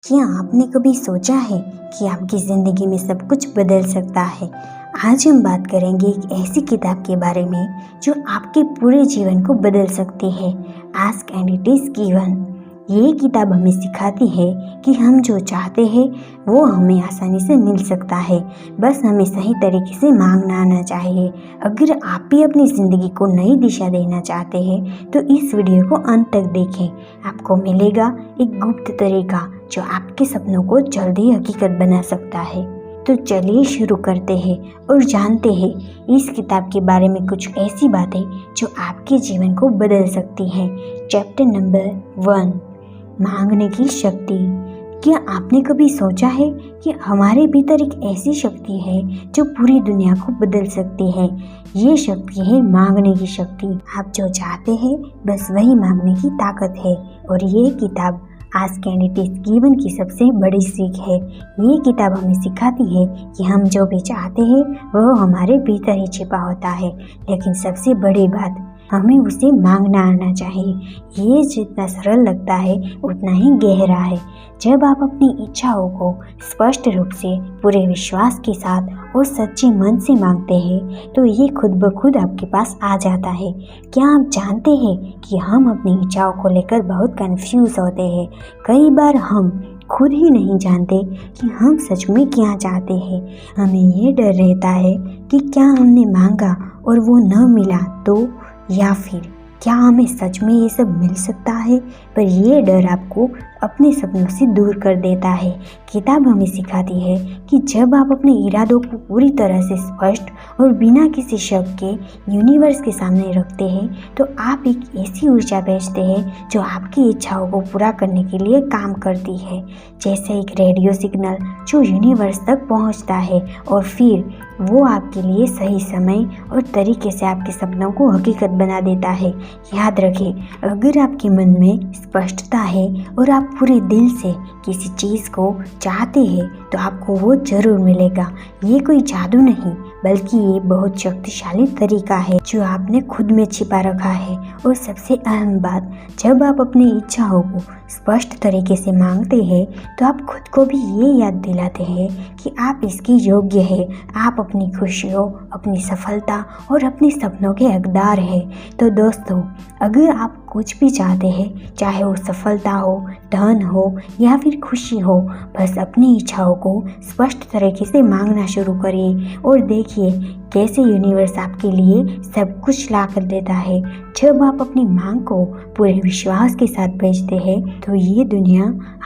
क्या आपने कभी सोचा है कि आपकी ज़िंदगी में सब कुछ बदल सकता है? आज हम बात करेंगे एक ऐसी किताब के बारे में जो आपके पूरे जीवन को बदल सकती है। Ask and it is given. ये किताब हमें सिखाती है कि हम जो चाहते हैं वो हमें आसानी से मिल सकता है, बस हमें सही तरीके से मांगना आना चाहिए। अगर आप भी अपनी ज़िंदगी को नई दिशा देना चाहते हैं तो इस वीडियो को अंत तक देखें। आपको मिलेगा एक गुप्त तरीका जो आपके सपनों को जल्दी हकीकत बना सकता है। तो चलिए शुरू करते हैं और जानते हैं इस किताब के बारे में कुछ ऐसी बातें जो आपके जीवन को बदल सकती हैं। चैप्टर नंबर 1, मांगने की शक्ति। क्या आपने कभी सोचा है कि हमारे भीतर एक ऐसी शक्ति है जो पूरी दुनिया को बदल सकती है? ये शक्ति है मांगने की शक्ति। आप जो चाहते हैं बस वही मांगने की ताकत है। और ये किताब ask and it is given की सबसे बड़ी सीख है। ये किताब हमें सिखाती है कि हम जो भी चाहते हैं वो हमारे भीतर ही छिपा होता है, लेकिन सबसे बड़ी बात हमें उसे मांगना आना चाहिए। ये जितना सरल लगता है उतना ही गहरा है। जब आप अपनी इच्छाओं को स्पष्ट रूप से पूरे विश्वास के साथ और सच्चे मन से मांगते हैं तो ये खुद ब खुद आपके पास आ जाता है। क्या आप जानते हैं कि हम अपनी इच्छाओं को लेकर बहुत कंफ्यूज होते हैं? कई बार हम खुद ही नहीं जानते कि हम सच में क्या चाहते हैं। हमें ये डर रहता है कि क्या हमने मांगा और वो न मिला तो, या फिर क्या हमें सच में ये सब मिल सकता है? पर ये डर आपको अपने सपनों से दूर कर देता है। किताब हमें सिखाती है कि जब आप अपने इरादों को पूरी तरह से स्पष्ट और बिना किसी शक के यूनिवर्स के सामने रखते हैं तो आप एक ऐसी ऊर्जा भेजते हैं जो आपकी इच्छाओं को पूरा करने के लिए काम करती है, जैसे एक रेडियो सिग्नल जो यूनिवर्स तक पहुंचता है और फिर वो आपके लिए सही समय और तरीके से आपके सपनों को हकीकत बना देता है। याद रखें, अगर आपके मन में स्पष्टता है और आप पूरे दिल से किसी चीज़ को चाहते हैं तो आपको वो जरूर मिलेगा। ये कोई जादू नहीं बल्कि ये बहुत शक्तिशाली तरीका है जो आपने खुद में छिपा रखा है। और सबसे अहम बात, जब आप अपनी इच्छाओं को स्पष्ट तरीके से मांगते हैं तो आप खुद को भी ये याद दिलाते हैं कि आप इसके योग्य हैं। आप अपनी खुशियों, अपनी सफलता और अपने सपनों के हकदार हैं। तो दोस्तों, अगर आप कुछ भी चाहते हैं, चाहे वो सफलता हो, धन हो या फिर खुशी हो, बस अपनी इच्छाओं को स्पष्ट तरीके से मांगना शुरू करिए और देखिए कैसे यूनिवर्स आपके लिए सब कुछ ला कर देता है। जब आप अपनी मांग को पूरे विश्वास के साथ भेजते हैं तो ये दुनिया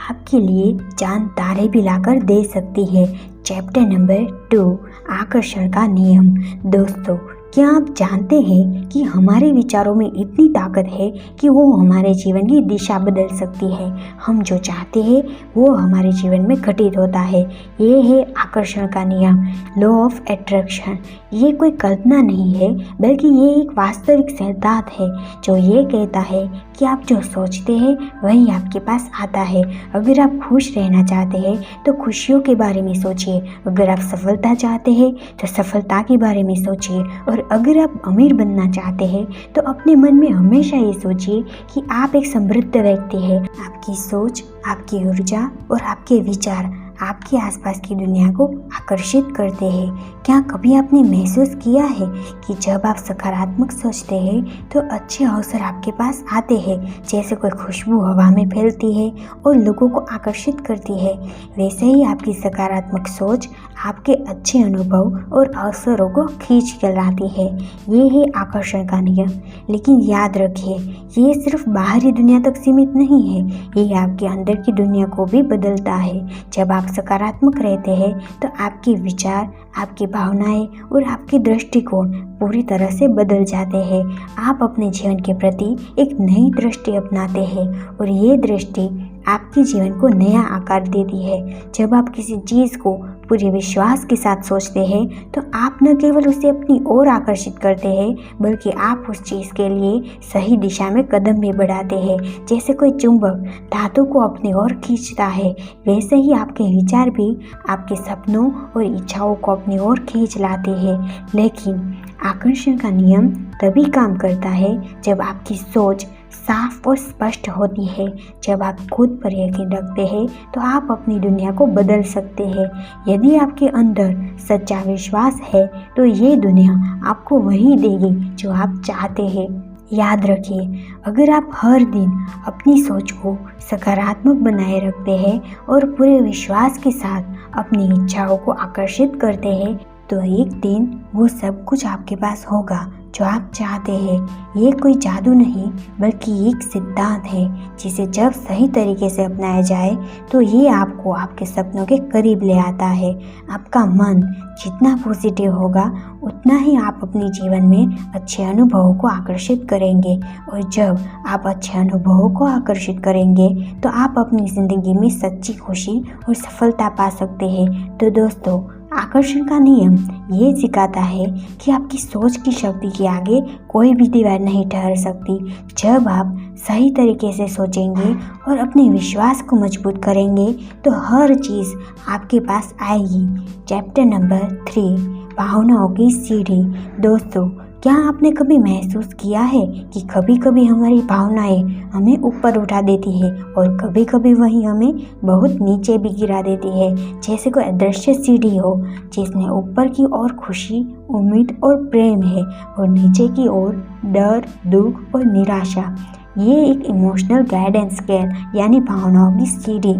आपके लिए चांद तारे भी लाकर दे सकती है। चैप्टर नंबर 2, आकर्षण का नियम। दोस्तों, क्या आप जानते हैं कि हमारे विचारों में इतनी ताकत है कि वो हमारे जीवन की दिशा बदल सकती है। हम जो चाहते हैं वो हमारे जीवन में घटित होता है। ये है आकर्षण का नियम, लॉ ऑफ अट्रैक्शन। ये कोई कल्पना नहीं है बल्कि ये एक वास्तविक सिद्धांत है जो ये कहता है कि आप जो सोचते हैं वही आपके पास आता है। अगर आप खुश रहना चाहते हैं तो खुशियों के बारे में सोचिए। अगर आप सफलता चाहते हैं तो सफलता के बारे में सोचिए। और अगर आप अमीर बनना चाहते हैं तो अपने मन में हमेशा ये सोचिए कि आप एक समृद्ध व्यक्ति हैं। आपकी सोच, आपकी ऊर्जा और आपके विचार आपके आसपास की दुनिया को आकर्षित करते हैं। क्या कभी आपने महसूस किया है कि जब आप सकारात्मक सोचते हैं तो अच्छे अवसर आपके पास आते हैं, जैसे कोई खुशबू हवा में फैलती है और लोगों को आकर्षित करती है? वैसे ही आपकी सकारात्मक सोच आपके अच्छे अनुभव और अवसरों को खींच कर लाती है। ये है आकर्षण का नियम। लेकिन याद रखिए, ये सिर्फ बाहरी दुनिया तक सीमित नहीं है, ये आपके अंदर की दुनिया को भी बदलता है। जब आप सकारात्मक रहते हैं तो आपके विचार, आपकी भावनाएं और आपके दृष्टिकोण पूरी तरह से बदल जाते हैं। आप अपने जीवन के प्रति एक नई दृष्टि अपनाते हैं और ये दृष्टि आपके जीवन को नया आकार देती है। जब आप किसी चीज़ को पूरे विश्वास के साथ सोचते हैं तो आप न केवल उसे अपनी ओर आकर्षित करते हैं बल्कि आप उस चीज़ के लिए सही दिशा में कदम भी बढ़ाते हैं। जैसे कोई चुंबक धातु को अपनी ओर खींचता है, वैसे ही आपके विचार भी आपके सपनों और इच्छाओं को अपनी ओर खींच लाते हैं। लेकिन आकर्षण का नियम तभी काम करता है जब आपकी सोच साफ और स्पष्ट होती है। जब आप खुद पर यकीन रखते हैं तो आप अपनी दुनिया को बदल सकते हैं। यदि आपके अंदर सच्चा विश्वास है तो ये दुनिया आपको वही देगी जो आप चाहते हैं। याद रखिए, अगर आप हर दिन अपनी सोच को सकारात्मक बनाए रखते हैं और पूरे विश्वास के साथ अपनी इच्छाओं को आकर्षित करते हैं तो एक दिन वो सब कुछ आपके पास होगा जो आप चाहते हैं। ये कोई जादू नहीं बल्कि एक सिद्धांत है जिसे जब सही तरीके से अपनाया जाए तो ये आपको आपके सपनों के करीब ले आता है। आपका मन जितना पॉजिटिव होगा उतना ही आप अपने जीवन में अच्छे अनुभवों को आकर्षित करेंगे और जब आप अच्छे अनुभवों को आकर्षित करेंगे तो आप अपनी ज़िंदगी में सच्ची खुशी और सफलता पा सकते हैं। तो दोस्तों, आकर्षण का नियम ये सिखाता है कि आपकी सोच की शक्ति के आगे कोई भी दीवार नहीं ठहर सकती। जब आप सही तरीके से सोचेंगे और अपने विश्वास को मजबूत करेंगे तो हर चीज़ आपके पास आएगी। चैप्टर नंबर 3, भावनाओं की सीढ़ी। दोस्तों, क्या आपने कभी महसूस किया है कि कभी कभी हमारी भावनाएं हमें ऊपर उठा देती है और कभी कभी वही हमें बहुत नीचे भी गिरा देती है, जैसे कोई अदृश्य सीढ़ी हो जिसमें ऊपर की ओर खुशी, उम्मीद और प्रेम है और नीचे की ओर डर, दुख और निराशा। ये एक इमोशनल गाइडेंस स्केल यानी भावनाओं की सीढ़ी।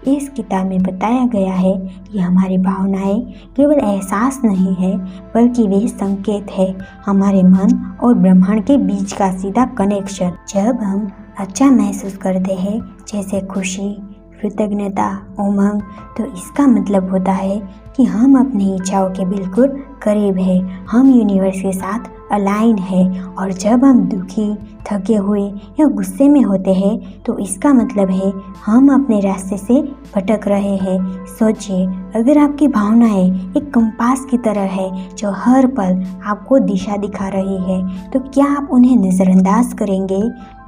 इस किताब में बताया गया है कि हमारी भावनाएं केवल एहसास नहीं है बल्कि वे संकेत है, हमारे मन और ब्रह्मांड के बीच का सीधा कनेक्शन। जब हम अच्छा महसूस करते हैं जैसे खुशी, कृतज्ञता, उमंग, तो इसका मतलब होता है कि हम अपनी इच्छाओं के बिल्कुल करीब हैं, हम यूनिवर्स के साथ अलाइन है। और जब हम दुखी, थके हुए या गुस्से में होते हैं तो इसका मतलब है हम अपने रास्ते से भटक रहे हैं। सोचिए, अगर आपकी भावनाएं एक कंपास की तरह है जो हर पल आपको दिशा दिखा रही है तो क्या आप उन्हें नज़रअंदाज करेंगे?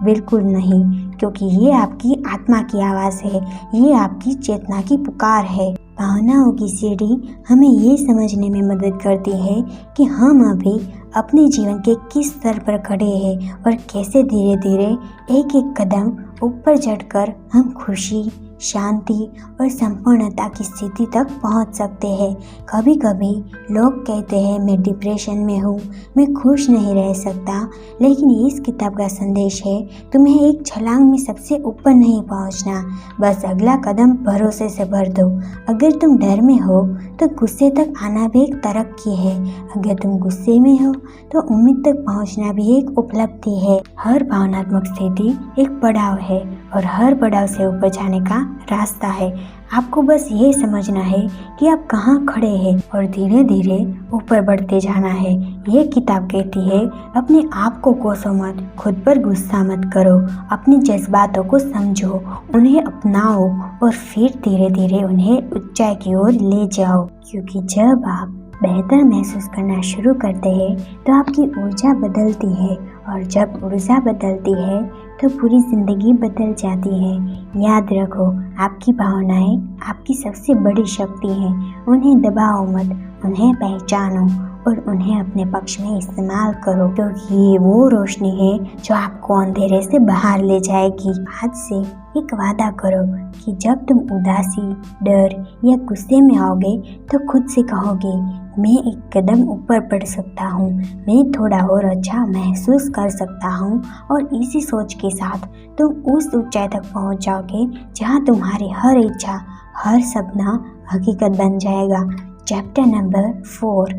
बिल्कुल नहीं, क्योंकि ये आपकी आत्मा की आवाज़ है, ये आपकी चेतना की पुकार है। भावनाओं की सीढ़ी हमें ये समझने में मदद करती है कि हम अभी अपने जीवन के किस स्तर पर खड़े हैं और कैसे धीरे धीरे एक एक कदम ऊपर चढ़कर हम खुशी, शांति और संपूर्णता की स्थिति तक पहुंच सकते हैं। कभी कभी लोग कहते हैं मैं डिप्रेशन में हूँ, मैं खुश नहीं रह सकता, लेकिन इस किताब का संदेश है तुम्हें एक छलांग में सबसे ऊपर नहीं पहुँचना, बस अगला कदम भरोसे से भर दो। अगर तुम डर में हो तो गुस्से तक आना भी एक तरक्की है, अगर तुम गुस्से में हो तो उम्मीद तक पहुँचना भी एक उपलब्धि है। हर भावनात्मक स्थिति एक पड़ाव है और हर पड़ाव से ऊपर जाने का रास्ता है। आपको बस ये समझना है कि आप कहाँ खड़े हैं और धीरे धीरे ऊपर बढ़ते जाना है। ये किताब कहती है अपने आप को कोसो मत, खुद पर गुस्सा मत करो, अपने जज्बातों को समझो, उन्हें अपनाओ और फिर धीरे धीरे उन्हें ऊंचाई की ओर ले जाओ। क्योंकि जब आप बेहतर महसूस करना शुरू करते हैं तो आपकी ऊर्जा बदलती है और जब ऊर्जा बदलती है तो पूरी ज़िंदगी बदल जाती है। याद रखो, आपकी भावनाएं आपकी सबसे बड़ी शक्ति हैं। उन्हें दबाओ मत, उन्हें पहचानो और उन्हें अपने पक्ष में इस्तेमाल करो, क्योंकि ये वो रोशनी है जो आपको अंधेरे से बाहर ले जाएगी। आज से एक वादा करो कि जब तुम उदासी, डर या गुस्से में आओगे तो खुद से कहोगे मैं एक कदम ऊपर बढ़ सकता हूँ, मैं थोड़ा और अच्छा महसूस कर सकता हूँ। और इसी सोच के साथ तुम उस ऊंचाई तक पहुँच जाओगे जहाँ तुम्हारी हर इच्छा, हर सपना हकीकत बन जाएगा। चैप्टर नंबर 4,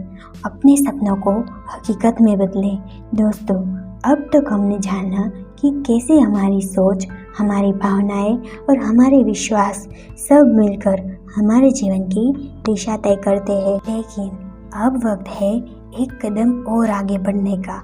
अपने सपनों को हकीकत में बदलें। दोस्तों, अब तक हमने जाना कि कैसे हमारी सोच, हमारी भावनाएं और हमारे विश्वास सब मिलकर हमारे जीवन की दिशा तय करते हैं। लेकिन अब वक्त है एक कदम और आगे बढ़ने का।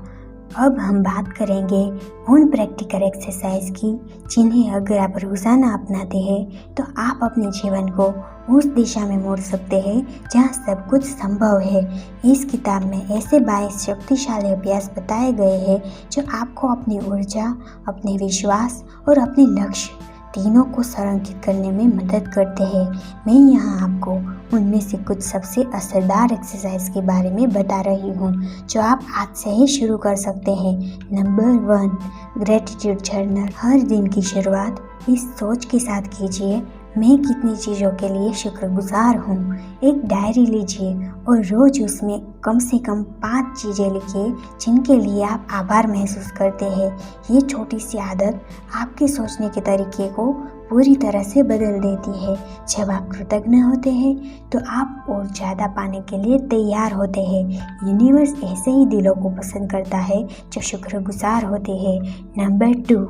अब हम बात करेंगे उन प्रैक्टिकल एक्सरसाइज की जिन्हें अगर आप रोज़ाना अपनाते हैं तो आप अपने जीवन को उस दिशा में मोड़ सकते हैं जहां सब कुछ संभव है। इस किताब में ऐसे 22 शक्तिशाली अभ्यास बताए गए हैं जो आपको अपनी ऊर्जा, अपने विश्वास और अपने लक्ष्य तीनों को संरेखित करने में मदद करते हैं। मैं यहाँ आपको उनमें से कुछ सबसे असरदार एक्सरसाइज के बारे में बता रही हूँ जो आप आज से ही शुरू कर सकते हैं। Number 1, gratitude journal. हर दिन की शुरुआत इस सोच के साथ कीजिए, मैं कितनी चीज़ों के लिए शुक्रगुजार हूँ। एक डायरी लीजिए और रोज़ उसमें कम से कम 5 चीज़ें लिखिए जिनके लिए आप आभार महसूस करते हैं। ये छोटी सी आदत आपके सोचने के तरीके को पूरी तरह से बदल देती है। जब आप कृतज्ञ होते हैं तो आप और ज़्यादा पाने के लिए तैयार होते हैं। यूनिवर्स ऐसे ही दिलों को पसंद करता है जो शुक्रगुजार होते हैं। नंबर 2,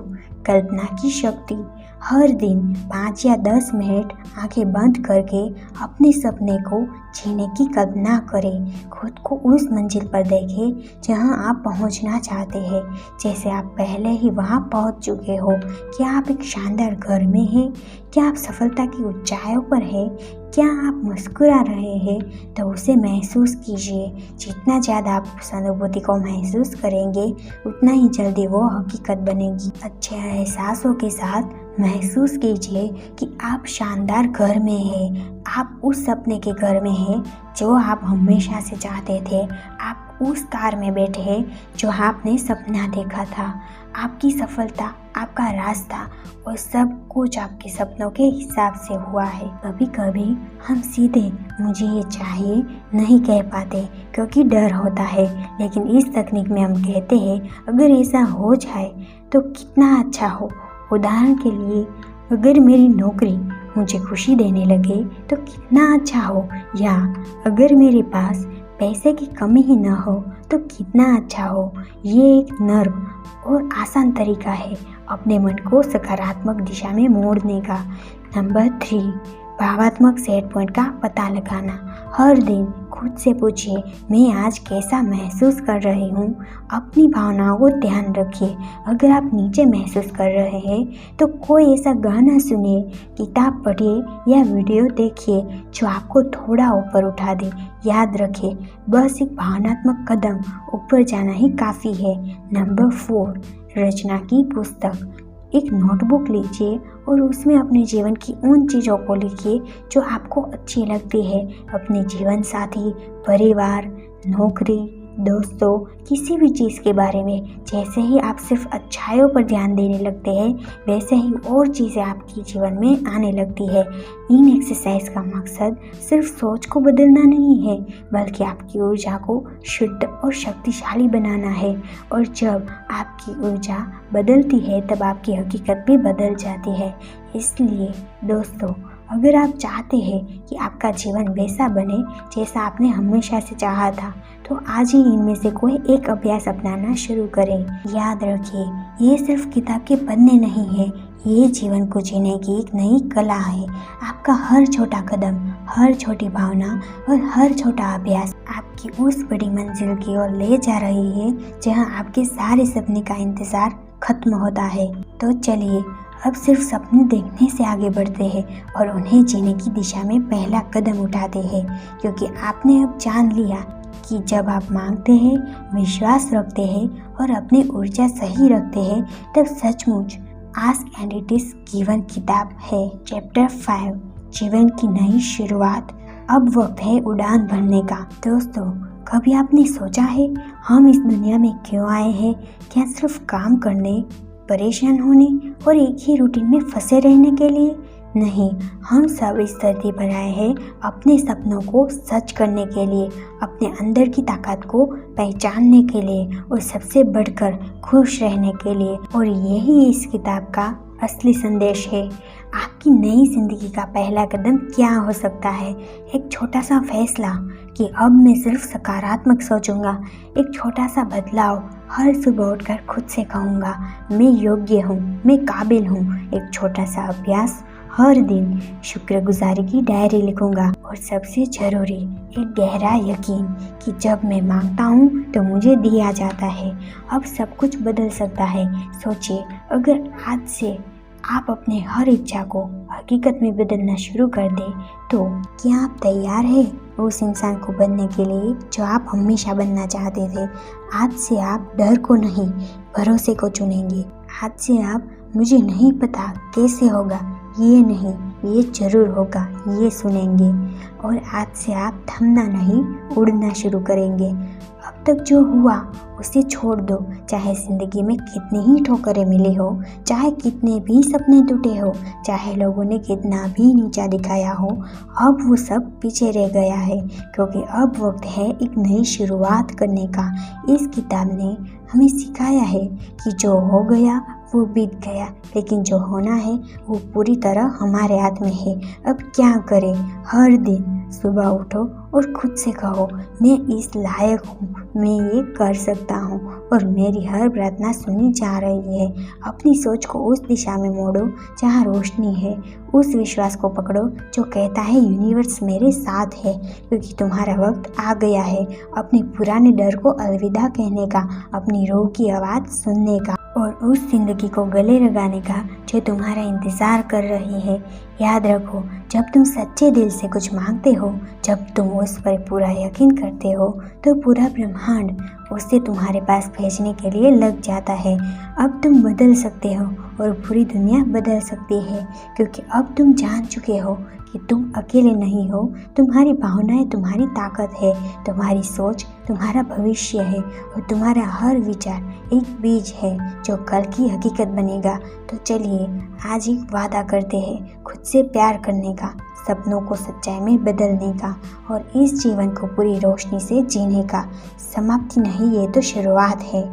कल्पना की शक्ति। हर दिन 5 या 10 मिनट आंखें बंद करके अपने सपने को जीने की कल्पना करें। खुद को उस मंजिल पर देखें जहां आप पहुंचना चाहते हैं, जैसे आप पहले ही वहां पहुंच चुके हो। क्या आप एक शानदार घर में हैं? क्या आप सफलता की ऊंचाइयों पर हैं? क्या आप मुस्कुरा रहे हैं? तो उसे महसूस कीजिए। जितना ज़्यादा आप उस अनुभूति को महसूस करेंगे उतना ही जल्दी वो हकीकत बनेगी। अच्छे एहसासों के साथ महसूस कीजिए कि आप शानदार घर में हैं। आप उस सपने के घर में हैं जो आप हमेशा से चाहते थे। आप उस कार में बैठे हैं जो आपने सपना देखा था। आपकी सफलता, आपका रास्ता और सब कुछ आपके सपनों के हिसाब से हुआ है। कभी कभी हम सीधे मुझे ये चाहिए नहीं कह पाते क्योंकि डर होता है, लेकिन इस तकनीक में हम कहते हैं अगर ऐसा हो जाए तो कितना अच्छा हो। उदाहरण के लिए, अगर मेरी नौकरी मुझे खुशी देने लगे तो कितना अच्छा हो, या अगर मेरे पास पैसे की कमी ही ना हो तो कितना अच्छा हो। ये एक नर्म और आसान तरीका है अपने मन को सकारात्मक दिशा में मोड़ने का। नंबर 3, भावात्मक सेट पॉइंट का पता लगाना। हर दिन खुद से पूछिए, मैं आज कैसा महसूस कर रही हूँ। अपनी भावनाओं को ध्यान रखिए। अगर आप नीचे महसूस कर रहे हैं तो कोई ऐसा गाना सुनिए, किताब पढ़िए या वीडियो देखिए जो आपको थोड़ा ऊपर उठा दे। याद रखिए, बस एक भावनात्मक कदम ऊपर जाना ही काफ़ी है। नंबर 4, रचना की पुस्तक। एक नोटबुक लीजिए और उसमें अपने जीवन की उन चीज़ों को लिखिए जो आपको अच्छी लगती है। अपने जीवन साथी, परिवार, नौकरी, दोस्तों, किसी भी चीज़ के बारे में। जैसे ही आप सिर्फ अच्छाइयों पर ध्यान देने लगते हैं वैसे ही और चीज़ें आपके जीवन में आने लगती है। इन एक्सरसाइज का मकसद सिर्फ सोच को बदलना नहीं है बल्कि आपकी ऊर्जा को शुद्ध और शक्तिशाली बनाना है। और जब आपकी ऊर्जा बदलती है तब आपकी हकीकत भी बदल जाती है। इसलिए दोस्तों, अगर आप चाहते हैं कि आपका जीवन वैसा बने जैसा आपने हमेशा से चाहा था तो आज ही इनमें से कोई एक अभ्यास अपनाना शुरू करें। याद रखिए, ये सिर्फ किताब के पन्ने नहीं है, ये जीवन को जीने की एक नई कला है। आपका हर छोटा कदम, हर छोटी भावना और हर छोटा अभ्यास आपकी उस बड़ी मंजिल की ओर ले जा रही है जहां आपके सारे सपने का इंतजार खत्म होता है। तो चलिए अब सिर्फ सपने देखने से आगे बढ़ते हैं और उन्हें जीने की दिशा में पहला कदम उठाते हैं, क्योंकि आपने अब जान लिया कि जब आप मांगते हैं, विश्वास रखते हैं और अपनी ऊर्जा सही रखते हैं तब सचमुच ask and it is given किताब है। चैप्टर 5, जीवन की नई शुरुआत। अब वक्त है उड़ान भरने का। दोस्तों, कभी आपने सोचा है हम इस दुनिया में क्यों आए हैं? क्या सिर्फ काम करने, परेशान होने और एक ही रूटीन में फंसे रहने के लिए? नहीं, हम सब इस धरती पर आए हैं अपने सपनों को सच करने के लिए, अपने अंदर की ताकत को पहचानने के लिए और सबसे बढ़कर खुश रहने के लिए। और यही इस किताब का असली संदेश है। आपकी नई जिंदगी का पहला कदम क्या हो सकता है? एक छोटा सा फैसला कि अब मैं सिर्फ सकारात्मक सोचूंगा। एक छोटा सा बदलाव, हर सुबह उठकर खुद से कहूँगा मैं योग्य हूँ, मैं काबिल हूँ। एक छोटा सा अभ्यास, हर दिन शुक्रगुजारी की डायरी लिखूंगा। और सबसे ज़रूरी, एक गहरा यकीन कि जब मैं मांगता हूँ तो मुझे दिया जाता है। अब सब कुछ बदल सकता है। सोचिए, अगर आज से आप अपने हर इच्छा को हकीकत में बदलना शुरू कर दें तो क्या आप तैयार हैं उस इंसान को बनने के लिए जो आप हमेशा बनना चाहते थे? आज से आप डर को नहीं, भरोसे को चुनेंगे। आज से आप मुझे नहीं पता कैसे होगा, ये नहीं, ये जरूर होगा, ये सुनेंगे। और आज से आप थमना नहीं, उड़ना शुरू करेंगे। अब तक जो हुआ उसे छोड़ दो। चाहे ज़िंदगी में कितनी ही ठोकरें मिली हो, चाहे कितने भी सपने टूटे हो, चाहे लोगों ने कितना भी नीचा दिखाया हो, अब वो सब पीछे रह गया है, क्योंकि अब वक्त है एक नई शुरुआत करने का। इस किताब ने हमें सिखाया है कि जो हो गया वो बीत गया, लेकिन जो होना है वो पूरी तरह हमारे हाथ में है। अब क्या करें? हर दिन सुबह उठो और खुद से कहो, मैं इस लायक हूँ, मैं ये कर सकता हूँ और मेरी हर प्रार्थना सुनी जा रही है। अपनी सोच को उस दिशा में मोड़ो जहाँ रोशनी है। उस विश्वास को पकड़ो जो कहता है यूनिवर्स मेरे साथ है, क्योंकि तुम्हारा वक्त आ गया है अपने पुराने डर को अलविदा कहने का, अपनी रूह की आवाज़ सुनने का और उस जिंदगी को गले लगाने का जो तुम्हारा इंतज़ार कर रही है। याद रखो, जब तुम सच्चे दिल से कुछ मांगते हो, जब तुम उस पर पूरा यकीन करते हो, तो पूरा ब्रह्मांड उसे तुम्हारे पास भेजने के लिए लग जाता है। अब तुम बदल सकते हो और पूरी दुनिया बदल सकती है, क्योंकि अब तुम जान चुके हो कि तुम अकेले नहीं हो। तुम्हारी भावनाएं तुम्हारी ताकत है, तुम्हारी सोच तुम्हारा भविष्य है और तुम्हारा हर विचार एक बीज है जो कल की हकीकत बनेगा। तो चलिए आज ही वादा करते हैं खुद से प्यार करने का, सपनों को सच्चाई में बदलने का और इस जीवन को पूरी रोशनी से जीने का। समाप्ति नहीं, ये तो शुरुआत है।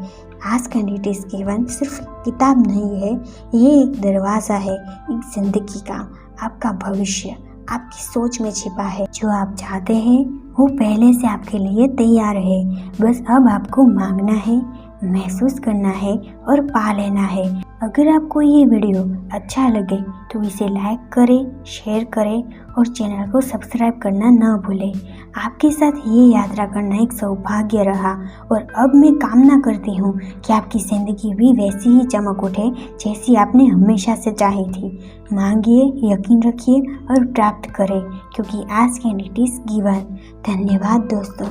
आज का नीटिस गिवन सिर्फ किताब नहीं है, ये एक दरवाज़ा है एक जिंदगी का। आपका भविष्य आपकी सोच में छिपा है। जो आप चाहते हैं वो पहले से आपके लिए तैयार है। बस अब आपको मांगना है, महसूस करना है और पा लेना है। अगर आपको ये वीडियो अच्छा लगे तो इसे लाइक करें, शेयर करें और चैनल को सब्सक्राइब करना ना भूलें। आपके साथ ये यात्रा करना एक सौभाग्य रहा और अब मैं कामना करती हूँ कि आपकी ज़िंदगी भी वैसी ही चमक उठे जैसी आपने हमेशा से चाही थी। मांगिए, यकीन रखिए और प्राप्त करें, क्योंकि आज के नीटिस गिवन। धन्यवाद दोस्तों।